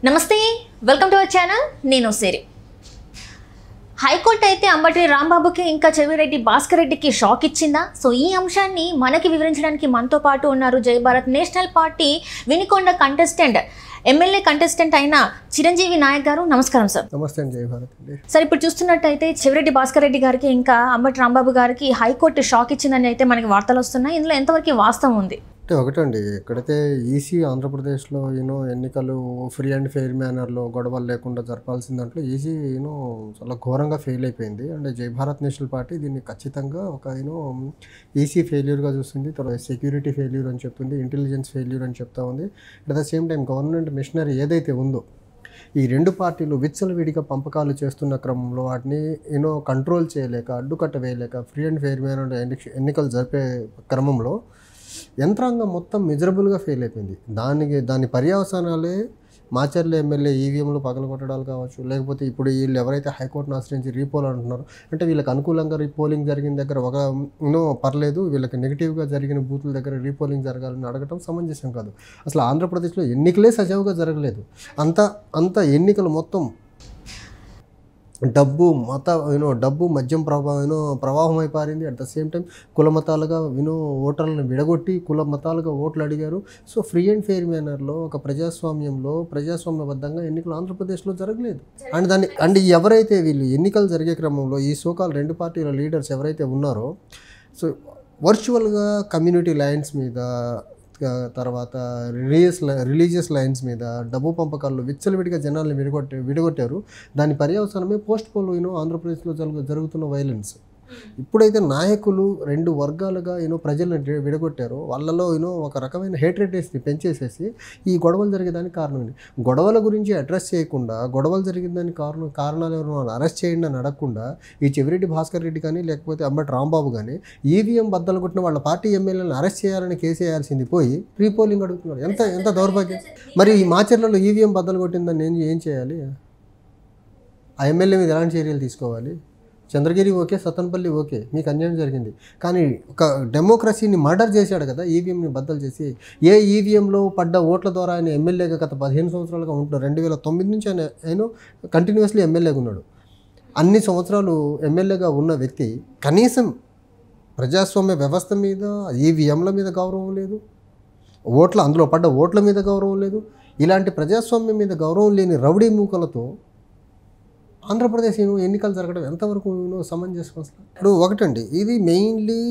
నమస్తే welcome to our channel నేను సిరి high court అయితే అంబటి రాంబాబుకి ఇంకా చెవిరెడ్డి భాస్కర్ రెడ్డికి షాక్ ఇచ్చిందా సో ఈ అంశాన్ని మనకి వివరించడానికి మనతో పాటు ఉన్నారు జై Bharat national party Vinukonda contestant MLA contestant అయిన చిరంజీవి నాయక్ గారు నమస్కారం సార్. నమస్తే అండి జై భారత్. సార్ ఇప్పుడు చూస్తున్నట్టయితే చెవిరెడ్డి భాస్కర్ రెడ్డి గారికి ఇంకా అంబటి రాంబాబు గారికి హైకోర్టు షాక్ ఇచ్చిందని అయితే మనకి వార్తలు వస్తున్నాయి. ఇందులో ఎంతవరకు వాస్తవం ఉంది? అంటే ఒకటండి, ఎక్కడైతే ఈసీ ఆంధ్రప్రదేశ్లో ఎన్నికలు ఫ్రీ అండ్ ఫెయిర్ మేనర్లో గొడవలు లేకుండా జరపాల్సిన దాంట్లో ఈసీ చాలా ఘోరంగా ఫెయిల్ అయిపోయింది. అంటే జై భారత్ నేషనల్ పార్టీ దీన్ని ఖచ్చితంగా ఒక ఈసీ ఫెయిల్యూర్గా చూస్తుంది. తర్వాత సెక్యూరిటీ ఫెయిల్యూర్ అని చెప్తుంది, ఇంటెలిజెన్స్ ఫెయిల్యూర్ అని చెప్తా ఉంది. At the same time government machinery ఏదైతే ఉందో ఈ రెండు పార్టీలు విచ్చలవిడిగా పంపకాలు చేస్తున్న క్రమంలో వాటిని కంట్రోల్ చేయలేక, అడ్డుకట్ట వేయలేక ఫ్రీ అండ్ ఫెయిర్ మేనర్ ఎన్నికలు జరిపే క్రమంలో యంత్రాంగం మొత్తం మిజరబుల్గా ఫెయిల్ అయిపోయింది. దాని పర్యవసానాలే మాచర్ల ఎమ్మెల్యే ఈవీఎంలు పగలగొట్టడాలు కావచ్చు, లేకపోతే ఇప్పుడు వీళ్ళు ఎవరైతే హైకోర్టును ఆశ్రయించి రీపోల్ అంటున్నారో అంటే వీళ్ళకి అనుకూలంగా రీపోలింగ్ జరిగిన దగ్గర ఒక పర్లేదు, వీళ్ళకి నెగిటివ్గా జరిగిన బూతుల దగ్గర రీపోలింగ్ జరగాలని అడగటం సమంజసం కాదు. అసలు ఆంధ్రప్రదేశ్లో ఎన్నికలే సజావుగా జరగలేదు. అంత ఎన్నికలు మొత్తం డబ్బు మద్యం ప్రవాహం అయిపారింది. అట్ ద సేమ్ టైం కుల మతాలుగా ఓటర్లను విడగొట్టి కుల మతాలుగా ఓట్లు అడిగారు. సో ఫ్రీ అండ్ ఫెయిర్ మేనర్లో ఒక ప్రజాస్వామ్యబద్ధంగా ఎన్నికలు ఆంధ్రప్రదేశ్లో జరగలేదు. అండ్ ఎవరైతే వీళ్ళు ఎన్నికలు జరిగే క్రమంలో ఈ సోకాల్ రెండు పార్టీల లీడర్స్ ఎవరైతే ఉన్నారో సో వర్చువల్గా కమ్యూనిటీ లైన్స్ మీద, తర్వాత రిలీజియస్ లైన్స్ మీద డబ్బు పంపకాల్లో విచ్చలవిడిగా జనాల్ని విడగొట్టారు. దాని పర్యవసానమే పోస్ట్ పోల్ ఆంధ్రప్రదేశ్లో జరుగుతున్న వైలెన్స్. ఇప్పుడైతే నాయకులు రెండు వర్గాలుగా ప్రజలను విడగొట్టారో వాళ్ళలో ఒక రకమైన హేట్రెడ్ని పెంచేసేసి ఈ గొడవలు జరిగేదానికి కారణం. గొడవల గురించి అడ్రస్ చేయకుండా, గొడవలు జరిగేదానికి కారణాలు ఎవరు అరెస్ట్ చేయండి అని అడగకుండా ఈ చెవిరెడ్డి భాస్కర్ రెడ్డి కానీ లేకపోతే అంబటి రాంబాబు కానీ ఈవీఎం బద్దలు కొట్టిన వాళ్ళ పార్టీ ఎమ్మెల్యేలను అరెస్ట్ చేయాలని కేసు వేయాల్సింది పోయి రీపోలింగ్ అడుగుతున్నారు. ఎంత దౌర్భాగ్యం. మరి ఈ మాచర్లలో ఈవీఎం బద్దలు కొట్టిందని ఏం చేయాలి? ఆ ఎమ్మెల్యే మీద ఎలాంటి చర్యలు తీసుకోవాలి? చంద్రగిరి ఓకే, సత్తనపల్లి ఓకే, మీకు అన్యాయం జరిగింది. కానీ ఒక డెమోక్రసీని మర్డర్ చేశాడు కదా ఈవీఎంని బద్దలు చేసి. ఏ ఈవీఎంలో పడ్డ ఓట్ల ద్వారా ఆయన ఎమ్మెల్యేగా గత 15 సంవత్సరాలుగా ఉంటున్నారు. 2009 నుంచి ఆయన కంటిన్యూస్లీ ఎమ్మెల్యేగా ఉన్నాడు. అన్ని సంవత్సరాలు ఎమ్మెల్యేగా ఉన్న వ్యక్తి కనీసం ప్రజాస్వామ్య వ్యవస్థ మీద, ఈవీఎంల మీద గౌరవం లేదు, అందులో పడ్డ ఓట్ల మీద గౌరవం లేదు. ఇలాంటి ప్రజాస్వామ్యం మీద గౌరవం లేని రౌడీ మూకలతో ఆంధ్రప్రదేశ్ ఎన్నికలు జరగడం ఎంతవరకు సమంజసం? అసలు ఇప్పుడు ఒకటండి, ఇది మెయిన్లీ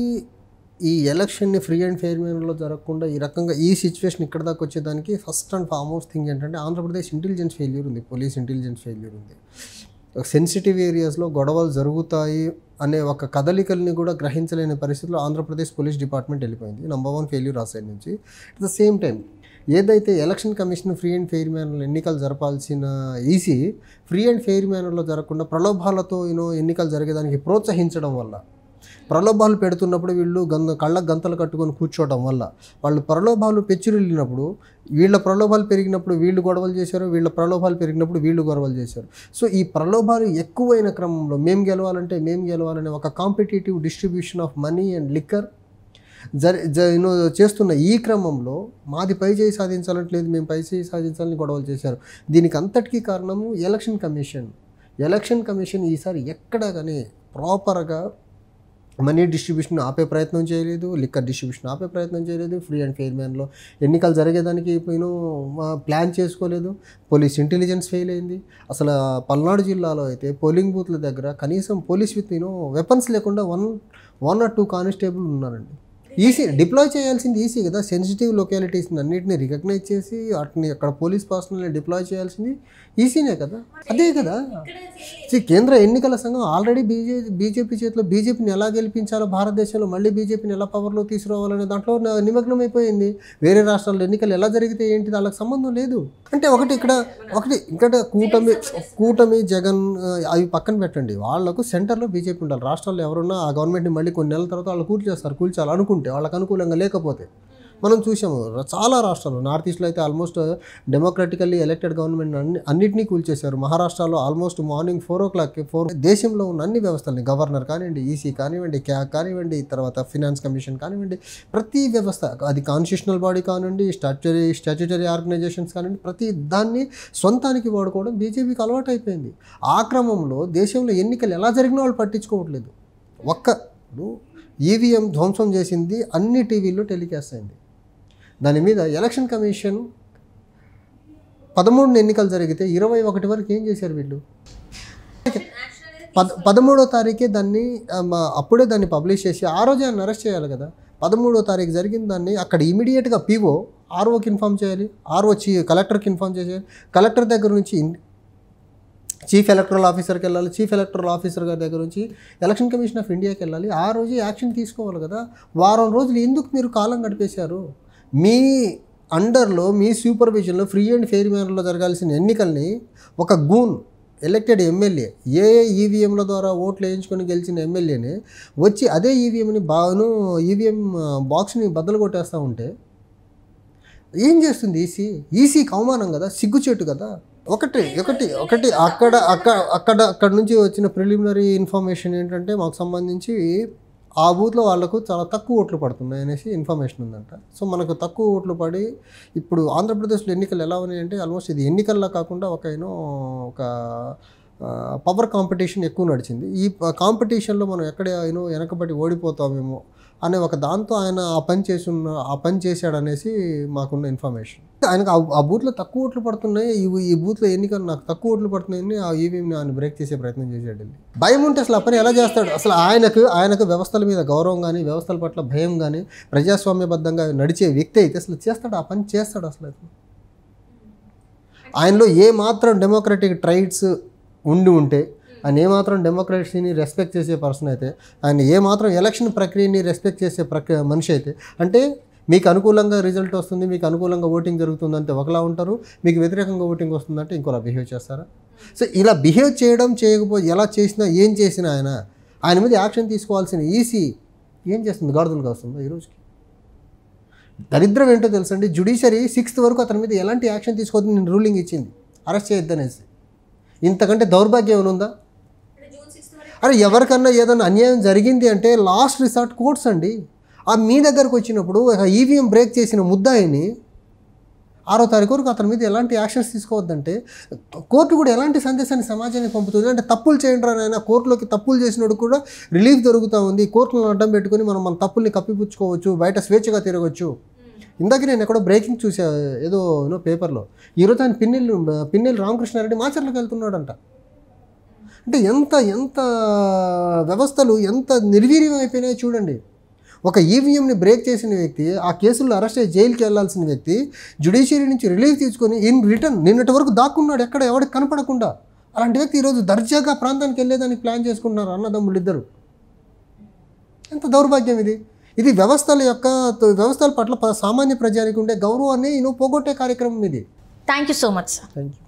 ఈ ఎలక్షన్ని ఫ్రీ అండ్ ఫెయిర్ మేనర్లో జరగకుండా ఈ రకంగా ఈ సిచ్యువేషన్ ఇక్కడ దాకా వచ్చేదానికి ఫస్ట్ అండ్ ఫార్మోస్ట్ థింగ్ ఏంటంటే ఆంధ్రప్రదేశ్ ఇంటెలిజెన్స్ ఫెయిల్యూర్ ఉంది, పోలీస్ ఇంటెలిజెన్స్ ఫెయిల్యూర్ ఉంది. సెన్సిటివ్ ఏరియాస్లో గొడవలు జరుగుతాయి అనే ఒక కదలికల్ని కూడా గ్రహించలేని పరిస్థితిలో ఆంధ్రప్రదేశ్ పోలీస్ డిపార్ట్మెంట్ వెళ్ళిపోయింది. నంబర్ 1 ఫెయిల్యూర్ ఆ సైడ్ నుంచి. అట్ ద సేమ్ టైం ఏదైతే election commission free and fair మేనర్లో ఎన్నికలు జరపాల్సిన ఈసీ ఫ్రీ అండ్ ఫెయిర్ మేనర్లో జరగకుండా ప్రలోభాలతో ఎన్నికలు జరిగేదానికి ప్రోత్సహించడం వల్ల, ప్రలోభాలు పెడుతున్నప్పుడు వీళ్ళు కళ్ళకు గంతలు కట్టుకొని కూర్చోవడం వల్ల, వాళ్ళు ప్రలోభాలు పెచ్చురిల్లినప్పుడు వీళ్ళ ప్రలోభాలు పెరిగినప్పుడు వీళ్ళు గొడవలు చేశారు, వీళ్ళ ప్రలోభాలు పెరిగినప్పుడు వీళ్ళు గొడవలు చేశారు. సో ఈ ప్రలోభాలు ఎక్కువైన క్రమంలో మేము గెలవాలనే ఒక competitive distribution of money and liquor చేస్తున్న ఈ క్రమంలో మాది పై చేయి సాధించాలంటలేదు, మేము పై చేయి సాధించాలని గొడవలు చేశారు. దీనికి అంతటికీ కారణము ఎలక్షన్ కమిషన్ ఈసారి ఎక్కడా కానీ ప్రాపర్గా మనీ డిస్ట్రిబ్యూషన్ ఆపే ప్రయత్నం చేయలేదు, లిక్కర్ డిస్ట్రిబ్యూషన్ ఆపే ప్రయత్నం చేయలేదు, ఫ్రీ అండ్ ఫెయిర్ మేనర్లో ఎన్నికలు జరిగేదానికి ప్లాన్ చేసుకోలేదు. పోలీస్ ఇంటెలిజెన్స్ ఫెయిల్ అయింది. అసలు పల్నాడు జిల్లాలో అయితే పోలింగ్ బూత్ల దగ్గర కనీసం పోలీస్ విత్ వెపన్స్ లేకుండా 1 or 2 కానిస్టేబుల్ ఉన్నారండి. ఈసీ డిప్లాయ్ చేయాల్సింది ఈసీ కదా. సెన్సిటివ్ లొకాలిటీస్ని అన్నింటినీ రికగ్నైజ్ చేసి వాటిని అక్కడ పోలీస్ పర్సనల్ని డిప్లాయ్ చేయాల్సింది ఈసీనే కదా. అదే కదా కేంద్ర ఎన్నికల సంఘం ఆల్రెడీ బీజేపీ చేతిలో బీజేపీని ఎలా గెలిపించాలో, భారతదేశంలో మళ్ళీ బీజేపీని ఎలా పవర్లో తీసుకురావాలనే దాంట్లో నిమగ్నం అయిపోయింది. వేరే రాష్ట్రాల్లో ఎన్నికలు ఎలా జరిగితే ఏంటి వాళ్ళకి సంబంధం లేదు. అంటే ఇక్కడ కూటమి జగన్ అవి పక్కన పెట్టండి, వాళ్లకు సెంటర్లో బీజేపీ ఉండాలి. రాష్ట్రాల్లో ఎవరున్నా ఆ గవర్నమెంట్ని మళ్ళీ కొన్ని నెలల తర్వాత వాళ్ళు కూల్చాలనుకుంటే, వాళ్ళకు అనుకూలంగా లేకపోతే మనం చూసాము చాలా రాష్ట్రాలు, నార్త్ ఈస్ట్లో అయితే ఆల్మోస్ట్ డెమోక్రటికల్లీ ఎలక్టెడ్ గవర్నమెంట్ అన్నింటినీ కూల్చేశారు. మహారాష్ట్రలో ఆల్మోస్ట్ మార్నింగ్ 4 o'clock దేశంలో ఉన్న అన్ని వ్యవస్థల్ని, గవర్నర్ కానివ్వండి, ఈసీ కానివ్వండి, క్యాగ్ కానివ్వండి, తర్వాత ఫినాన్స్ కమిషన్ కానివ్వండి, ప్రతి వ్యవస్థ, అది కాన్స్టిట్యూషనల్ బాడీ కానివ్వండి, స్టాట్యుటరీ ఆర్గనైజేషన్స్ కానివ్వండి, ప్రతి దాన్ని సొంతానికి వాడుకోవడం బీజేపీకి అలవాటు అయిపోయింది. ఆ క్రమంలో దేశంలో ఎన్నికలు ఎలా జరిగినా వాళ్ళు పట్టించుకోవట్లేదు. ఈవీఎం ధ్వంసం చేసింది అన్ని టీవీల్లో టెలికాస్ట్ అయింది. దాని మీద ఎలక్షన్ కమిషన్ 13 ఎన్నికలు జరిగితే 21 వరకు ఏం చేశారు వీళ్ళు? 13వ తారీఖే దాన్ని అప్పుడే దాన్ని పబ్లిష్ చేసి ఆ రోజే ఆయన అరెస్ట్ చేయాలి కదా. 13వ తారీఖు జరిగిన దాన్ని అక్కడ ఇమీడియట్గా పీఓ ఆర్ఓకి ఇన్ఫామ్ చేయాలి, ఆర్ఓ కలెక్టర్కి ఇన్ఫామ్ చేయాలి, కలెక్టర్ దగ్గర నుంచి చీఫ్ ఎలక్టరల్ ఆఫీసర్కి వెళ్ళాలి, చీఫ్ ఎలక్టరల్ ఆఫీసర్ గారి దగ్గర నుంచి ఎలక్షన్ కమిషన్ ఆఫ్ ఇండియాకి వెళ్ళాలి. ఆ రోజు యాక్షన్ తీసుకోవాలి కదా. వారం రోజులు ఎందుకు మీరు కాలం గడిపేశారు? మీ అండర్లో, మీ సూపర్విజన్లో ఫ్రీ అండ్ ఫెయిర్ మేనర్లో జరగాల్సిన ఎన్నికల్ని ఒక గూన్ ఎలక్టెడ్ ఎమ్మెల్యే, ఏ ఈవీఎంల ద్వారా ఓట్లు వేయించుకొని గెలిచిన ఎమ్మెల్యేని వచ్చి అదే ఈవీఎంని ఈవీఎం బాక్స్ని బద్దలు కొట్టేస్తూ ఉంటే ఏం చేస్తుంది ఈసీకి అవమానం కదా, సిగ్గుచేటు కదా. ఒకటి అక్కడ నుంచి వచ్చిన ప్రిలిమినరీ ఇన్ఫర్మేషన్ ఏంటంటే, మాకు సంబంధించి ఆ బూత్లో వాళ్ళకు చాలా తక్కువ ఓట్లు పడుతున్నాయి అనేసి ఇన్ఫర్మేషన్ ఉందంట. సో మనకు తక్కువ ఓట్లు పడి ఇప్పుడు ఆంధ్రప్రదేశ్లో ఎన్నికలు ఎలా ఉన్నాయంటే ఆల్మోస్ట్ ఇది ఎన్నికల్లో కాకుండా ఒక పవర్ కాంపిటీషన్ ఎక్కువ నడిచింది. ఈ కాంపిటీషన్లో మనం ఎక్కడ వెనకబడి ఓడిపోతామేమో అనే ఒక దాంతో ఆయన ఆ పని చేశాడనేసి మాకున్న ఇన్ఫర్మేషన్. ఆయనకు ఆ బూత్లో తక్కువ ఓట్లు పడుతున్నాయి, ఈ బూత్లో ఎన్నికలు నాకు తక్కువ ఓట్లు పడుతున్నాయని ఆ ఈవీఎంని ఆయన బ్రేక్ చేసే ప్రయత్నం చేశాడు. భయం ఉంటే అసలు ఆ పని ఎలా చేస్తాడు? అసలు ఆయనకు వ్యవస్థల మీద గౌరవం కానీ, వ్యవస్థల పట్ల భయం కానీ, ప్రజాస్వామ్యబద్ధంగా నడిచే వ్యక్తి అయితే అసలు చేస్తాడు, ఆ పని చేస్తాడు. అసలు ఆయనలో ఏ మాత్రం డెమోక్రటిక్ ట్రైట్స్ ఉంటే, ఆయన ఏమాత్రం డెమోక్రసీని రెస్పెక్ట్ చేసే పర్సన్ అయితే, ఆయన ఏమాత్రం ఎలక్షన్ ప్రక్రియని రెస్పెక్ట్ చేసే మనిషి అయితే, అంటే మీకు అనుకూలంగా రిజల్ట్ వస్తుంది, మీకు అనుకూలంగా ఓటింగ్ జరుగుతుందంటే ఒకలా ఉంటారు, మీకు వ్యతిరేకంగా ఓటింగ్ వస్తుందంటే ఇంకోలా బిహేవ్ చేస్తారా? సో ఇలా బిహేవ్ చేయకపోతే ఎలా చేసినా, ఏం చేసినా ఆయన మీద యాక్షన్ తీసుకోవాల్సిన ఈసీ ఏం చేస్తుంది? గాడిదలుగా వస్తుందో ఈరోజుకి. దరిద్రం ఏంటో తెలుసండి, జ్యుడిషియరీ 6th వరకు అతని మీద ఎలాంటి యాక్షన్ తీసుకోవద్దు నేను రూలింగ్ ఇచ్చింది, అరెస్ట్ చేయొద్దనేసి. ఇంతకంటే దౌర్భాగ్యం ఏమైనా? అరే ఎవరికన్నా ఏదైనా అన్యాయం జరిగింది అంటే లాస్ట్ రిసార్ట్ కోర్ట్స్ అండి. మీ దగ్గరకు వచ్చినప్పుడు ఈవీఎం బ్రేక్ చేసిన ముద్దాయిని 6వ తారీఖు వరకు అతని మీద ఎలాంటి యాక్షన్స్ తీసుకోవద్దంటే కోర్టు కూడా ఎలాంటి సందేశాన్ని సమాజానికి పంపుతుంది అంటే, తప్పులు చేయండి రానైనా, కోర్టులోకి తప్పులు చేసినప్పుడు కూడా రిలీఫ్ దొరుకుతూ ఉంది, కోర్టులను అడ్డం పెట్టుకుని మన తప్పుల్ని కప్పిపుచ్చుకోవచ్చు, బయట స్వేచ్ఛగా తిరగవచ్చు. ఇందాక నేను ఎక్కడో బ్రేకింగ్ చూసా ఏదో పేపర్లో, ఈరోజు ఆయన పిన్నెల్లి రామకృష్ణారెడ్డి మాచర్లకు వెళ్తున్నాడంట. అంటే ఎంత వ్యవస్థలు ఎంత నిర్వీర్యం అయిపోయినాయో చూడండి. ఒక ఈవీఎంని బ్రేక్ చేసిన వ్యక్తి, ఆ కేసుల్లో అరెస్ట్ అయ్యి జైలుకి వెళ్లాల్సిన వ్యక్తి, జ్యుడిషియరీ నుంచి రిలీఫ్ తీసుకొని ఇన్ రిటర్న్ నిన్నటి వరకు దాక్కున్నాడు, ఎక్కడ ఎవరికి కనపడకుండా. అలాంటి వ్యక్తి ఈరోజు దర్జాగా ప్రాంతానికి వెళ్ళేదానికి ప్లాన్ చేసుకుంటున్నారు అన్నదమ్ములు ఇద్దరు. ఎంత దౌర్భాగ్యం ఇది! ఇది వ్యవస్థల పట్ల సామాన్య ప్రజానికి ఉండే గౌరవాన్ని పోగొట్టే కార్యక్రమం ఇది. Thank you so much sir. Thank you.